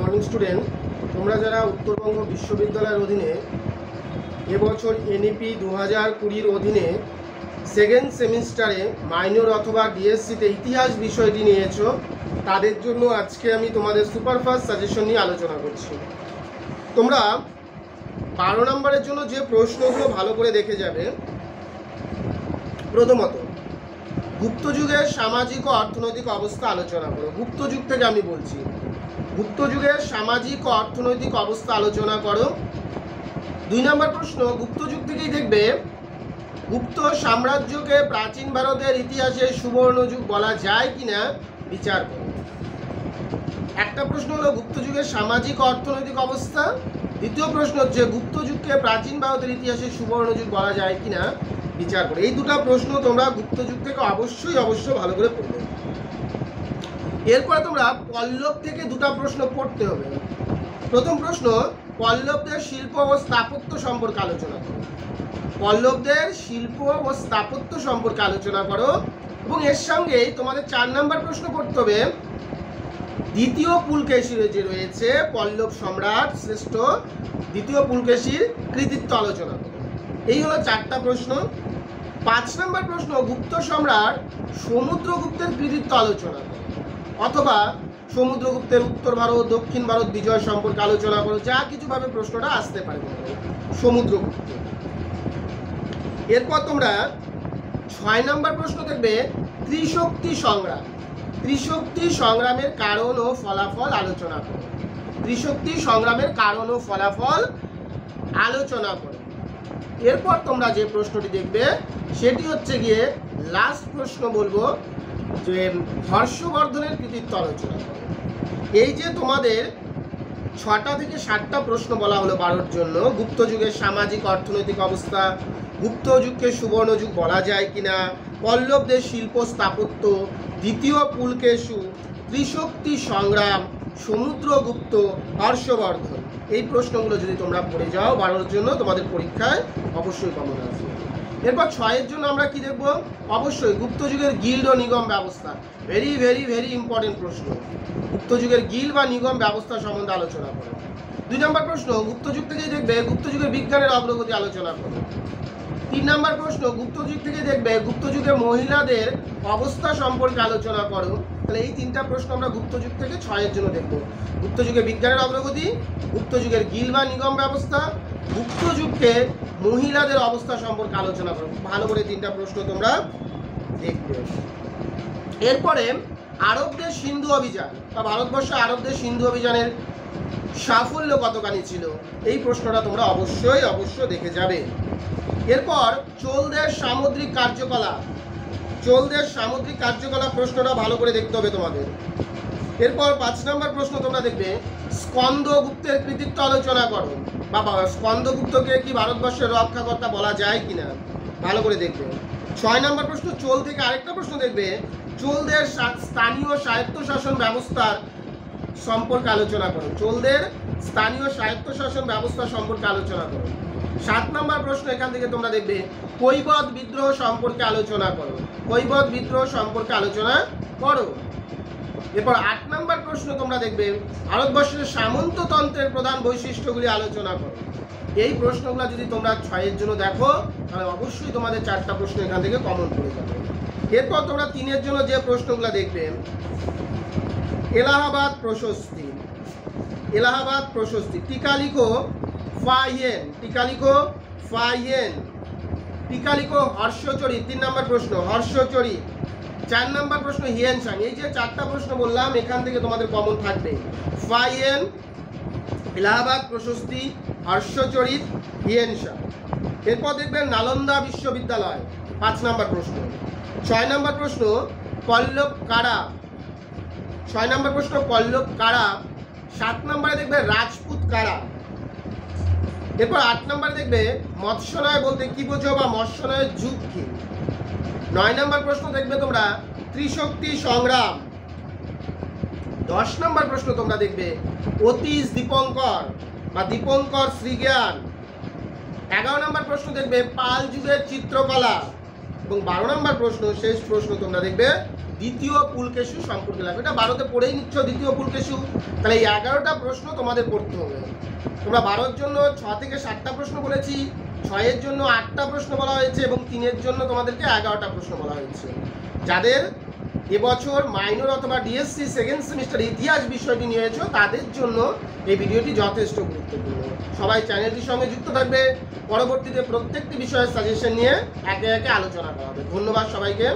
Morning student, তোমরা যারা উত্তরবঙ্গ বিশ্ববিদ্যালয়ের অধীনে এবছর এনইপি 2020 অধীনে সেকেন্ড সেমিস্টারে মাইনর অথবা ডিএসসিতে ইতিহাস বিষয়টি নিয়েছো, তাদের জন্য আজকে আমি তোমাদের সুপারফাস্ট সাজেশন নিয়ে আলোচনা করছি। তোমরা 12 নম্বরের জন্য যে প্রশ্নগুলো ভালো করে দেখে যাবে। প্রথমত, গুপ্তযুগের সামাজিক ও অর্থনৈতিক অবস্থা আলোচনা করো। গুপ্তযুগ থেকে আমি বলছি, গুপ্তযুগের সামাজিক ও অর্থনৈতিক অবস্থা আলোচনা করো। 2 নম্বর প্রশ্ন, গুপ্তযুগ থেকেই দেখবে গুপ্ত সাম্রাজ্যকে প্রাচীন ভারতের ইতিহাসে সুবর্ণযুগ বলা যায় কিনা বিচার করো। একটা প্রশ্ন হলো গুপ্তযুগের সামাজিক অর্থনৈতিক অবস্থা, দ্বিতীয় প্রশ্ন হচ্ছে গুপ্তযুগকে প্রাচীন ভারতের ইতিহাসে সুবর্ণযুগ বলা যায় কিনা বিচার করো। এই দুটো প্রশ্ন তোমরা গুপ্তযুগ থেকে অবশ্যই ভালো করে পড়বে। এরপরে তোমরা পল্লব থেকে দুটো প্রশ্ন পড়তে হবে। প্রথম প্রশ্ন, পল্লবদের শিল্প ও স্থাপত্য সম্পর্কে আলোচনা করো। পল্লবদের শিল্প ও স্থাপত্য সম্পর্কে আলোচনা করো এবং এর সঙ্গেই তোমাদের 4 নম্বর প্রশ্ন করতে হবে দ্বিতীয় পুলকেশীর যে রয়েছে পল্লব সম্রাট শ্রেষ্ঠ দ্বিতীয় পুলকেশীর কৃতিত্ব আলোচনা করো। এই হলো 4টা প্রশ্ন। 5 নম্বর প্রশ্ন, গুপ্ত সম্রাট সমুদ্রগুপ্তের কৃতিত্ব আলোচনা করো অথবা সমুদ্রগুপ্তের উত্তর ভারত দক্ষিণ ভারত বিজয় সম্পর্কে আলোচনা করো। যা কিছুভাবে প্রশ্নটা আসতে পারে সমুদ্রগুপ্ত। এরপর তোমরা 6 নম্বর প্রশ্ন দেখবে ত্রিশক্তি সংগ্রাম। ত্রিশক্তি সংগ্রামের কারণ ও ফলাফল আলোচনা করো। ত্রিশক্তি সংগ্রামের কারণ ও ফলাফল আলোচনা করো। এরপর তোমরা যে প্রশ্নটি দেখবে সেটি হচ্ছে গিয়ে লাস্ট প্রশ্ন বলবো যে হর্ষবর্ধনের কৃতিত্ব আলোচনা করো। এই যে তোমাদের 6টা থেকে 7টা প্রশ্ন বলা হলো 12র জন্য, গুপ্তযুগের সামাজিক অর্থনৈতিক অবস্থা, গুপ্তযুগকে সুবর্ণযুগ বলা যায় কিনা, পল্লবদের শিল্প স্থাপত্য, দ্বিতীয় পুলকেশু, ত্রিশক্তি সংগ্রাম, সমুদ্রগুপ্ত, হর্ষবর্ধন, এই প্রশ্নগুলো যদি তোমরা পড়ে যাও 12র জন্য তোমাদের পরীক্ষায় অবশ্যই কমন আসবে। এরপর 6-এর জন্য আমরা কি দেখব? অবশ্যই গুপ্তযুগের গিল্ড ও নিগম ব্যবস্থা। ভেরি ভেরি ভেরি ইম্পর্টেন্ট প্রশ্ন। গুপ্তযুগের গিল্ড বা নিগম ব্যবস্থা সম্বন্ধে আলোচনা করো। 2 নম্বর প্রশ্ন, গুপ্তযুগ থেকেই দেখবে গুপ্তযুগের বিজ্ঞানের অগ্রগতি আলোচনা করো। 3 নম্বর প্রশ্ন, গুপ্তযুগ থেকে দেখবে গুপ্তযুগে মহিলাদের অবস্থা সম্পর্কে আলোচনা করো। তাহলে এই 3টা প্রশ্ন আমরা গুপ্তযুগ থেকে 6-এর জন্য দেখব। গুপ্তযুগে বিজ্ঞানের অগ্রগতি, গুপ্তযুগের গিল্ড বা নিগম ব্যবস্থা, গুপ্তযুগকে মহিলাদের অবস্থা সম্পর্কে আলোচনা করো। ভালো করে 3টা প্রশ্ন তোমরা দেখবে। এরপরে আরবদের সিন্ধু অভিযান বা ভারতবর্ষে আরবদের সিন্ধু অভিযানের সাফল্য কতখানি ছিল, এই প্রশ্নটা তোমরা অবশ্যই দেখে যাবে। এরপর চোলদের সামুদ্রিক কার্যকলাপ, চোলদের সামুদ্রিক কার্যকলাপ প্রশ্নটা ভালো করে দেখতে হবে তোমাদের। এরপর 5 নম্বর প্রশ্ন তোমরা দেখবে স্কন্দগুপ্তের কৃতিত্ব আলোচনা করো। বাবা, স্কন্দগুপ্তকে কি ভারতবর্ষের রক্ষাকর্তা বলা যায় কিনা ভালো করে দেখবে। 6 নম্বর প্রশ্ন, চোল থেকে আরেকটা প্রশ্ন দেখবে চোলদের স্থানীয় স্বায়ত্তশাসন ব্যবস্থার সম্পর্কে আলোচনা করো। চোলদের স্থানীয় স্বায়ত্তশাসন ব্যবস্থা সম্পর্কে আলোচনা করো। 7 নম্বর প্রশ্ন এখান থেকে তোমরা দেখবে কৈবত বিদ্রোহ সম্পর্কে আলোচনা করো। কৈবত বিদ্রোহ সম্পর্কে আলোচনা করো। এরপর 8 নম্বর প্রশ্ন তোমরা দেখবে ভারতবর্ষের সামন্ততন্ত্রের প্রধান বৈশিষ্ট্যগুলি আলোচনা করো। এই প্রশ্নগুলো যদি তোমরা 6-এর জন্য দেখো তাহলে অবশ্যই তোমাদের 4টা প্রশ্ন এখান থেকে কমন পড়ে যাবে। এরপর তোমরা 3-এর জন্য যে প্রশ্নগুলো দেখবে এলাহাবাদ প্রশস্তি, এলাহাবাদ প্রশস্তি, টিকা লিখো ফাইয়েন, টিকা লিখো ফাইয়েন, টিকা লিখো হর্ষচরিত। 3 নম্বর প্রশ্ন হর্ষচরিত। 4 নম্বর প্রশ্ন হিয়েনসাং। এই যে 4টা প্রশ্ন বললাম এখান থেকে তোমাদের কমন থাকবে ফাইয়েন, এলাহাবাদ প্রশস্তি, হর্ষচরিত, হিয়েনসাং। এরপর দেখবেন নালন্দা বিশ্ববিদ্যালয়, 5 নম্বর প্রশ্ন। 6 নম্বর প্রশ্ন পল্লব কারা, 6 নম্বর প্রশ্ন পল্লব কারা। 7 নম্বরে দেখবে রাজপুত কারা। এরপর 8 নম্বরে দেখবে মৎস্যনয় বলতে কি বোঝো বা মৎস্যনয়ের যুগ কি। 9 নম্বর প্রশ্ন দেখবে তোমরা ত্রিশক্তি সংগ্রাম। 10 নম্বর প্রশ্ন তোমরা দেখবে অতীশ দীপঙ্কর বা দীপঙ্কর শ্রীজ্ঞান। 11 নম্বর প্রশ্ন দেখবে পাল যুগের চিত্রকলা এবং 12 নম্বর প্রশ্ন শেষ প্রশ্ন তোমরা দেখবে দ্বিতীয় পুলকেশু সম্পর্কে লাগবে। এটা 12তে পড়েই নিচ্ছ দ্বিতীয় পুলকেশু, তাহলে এই 11টা প্রশ্ন তোমাদের পড়তে হবে। তোমরা 12-র জন্য 6 থেকে 7টা প্রশ্ন বলেছি, 6-এর জন্য 8টা প্রশ্ন বলা হয়েছে এবং 3-এর জন্য তোমাদেরকে 11টা প্রশ্ন বলা হয়েছে। যাদের এবছর মাইনর অথবা ডিএসসি সেকেন্ড সেমিস্টার ইতিহাস বিষয়টি নিয়েছো তাদের জন্য এই ভিডিওটি যথেষ্ট গুরুত্বপূর্ণ। সবাই চ্যানেলটির সঙ্গে যুক্ত থাকবে, পরবর্তীতে প্রত্যেকটি বিষয়ের সাজেশন নিয়ে একে একে আলোচনা করা হবে। ধন্যবাদ সবাইকে।